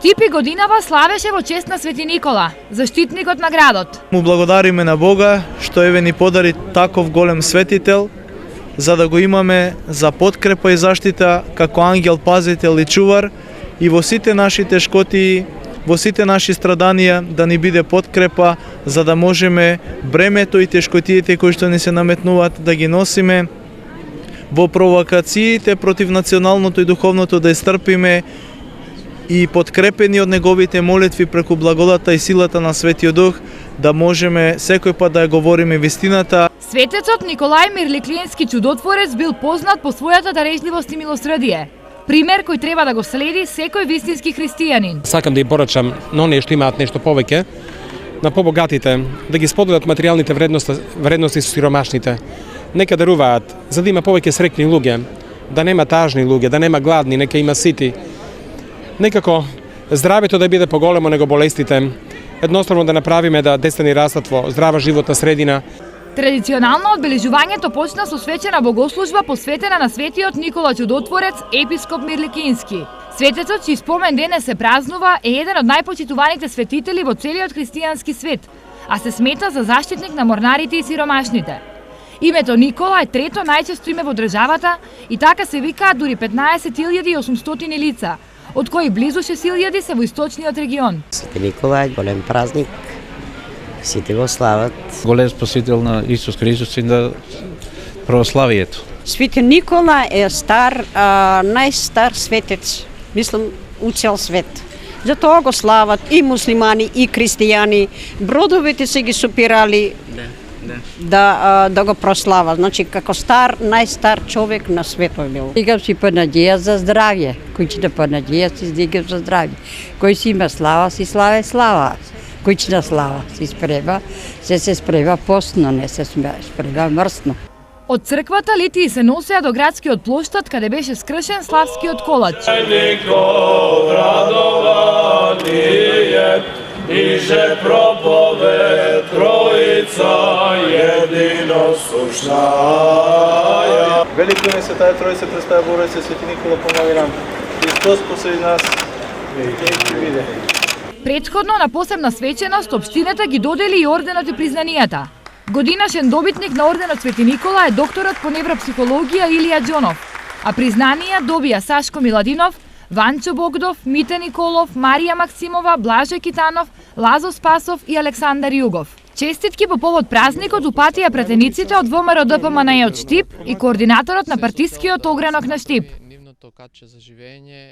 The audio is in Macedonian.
Штип и годинава славеше во чест на Свети Никола, заштитникот на градот. Му благодариме на Бога што еве ни подари таков голем светител, за да го имаме за подкрепа и заштита како ангел пазител и чувар и во сите наши тешкоти, во сите наши страданија да ни биде подкрепа за да можеме бремето и тешкотиите кои што ни се наметнуваат да ги носиме, во провокациите против националното и духовното да истрпиме и подкрепени од неговите молитви преку благодата и силата на Светиот Дух да можеме секој пат да ја говориме вистината. Светецот Николај Мирликлински чудотворец бил познат по својата дарежливост и милосрдие. Пример кој треба да го следи секој вистински христијанин. Сакам да ја порачам на оние што имаат нешто повеќе, на побогатите, да ги споделат материјалните вредности со сиромашните. Нека даруваат, за да има повеќе среќни луѓе, да нема тажни луѓе, да нема гладни, нека има сити. Некако здравето да биде поголемо него болестите, едноставно да направиме да деца ни растат во здрава животна средина. Традиционално одбележувањето почна со свечена богослужба посветена на светиот Никола Чудотворец, епископ Мирликински. Светецот, чиј спомен денес се празнува, е еден од најпочитуваните светители во целиот христијански свет, а се смета за заштитник на морнарите и сиромашните. Името Никола е трето најчесто име во државата и така се викаат дури 15.800 лица, од кои близу 6.000 се во источниот регион. Свети Никола е голем празник, сите го слават. Голем спасител на Исус Христос и на православието. Свети Никола е најстар светец, мислам, у цел свет. Затоа го слават и муслимани, и христијани. Бродовите се ги сопирали да го прослават. Значи, како најстар човек на светот бил. Дигам си понадеја за здравје. Кој ќе да понадеја си дигам за здравје. Кој си има слава, си славе слава. Кој ќе да слава, си спрева, се спрева постно, не се спрева мрсно. Од црквата летии се носеа до градскиот плоштад каде беше скршен славскиот колач. Иже проповед Троица едино сушнаја. Велико име Светаја Троица представя Богородица, Свети Никола помоги нам. Христос посреди нас. Виде. Претходно на посебна свеченост општината ги додели и орденот и признанијата. Годинашен добитник на орденот Свети Никола е докторот по невропсихологија Илија Џонов, а признанија добија Сашко Миладинов, Ванчо Богдов, Мите Николов, Марија Максимова, Блаже Китанов, Лазо Спасов и Александар Југов. Честитки по повод празникот упатија пратениците од ВМРО ДПМН од Штип и координаторот на партискиот огранок на Штип.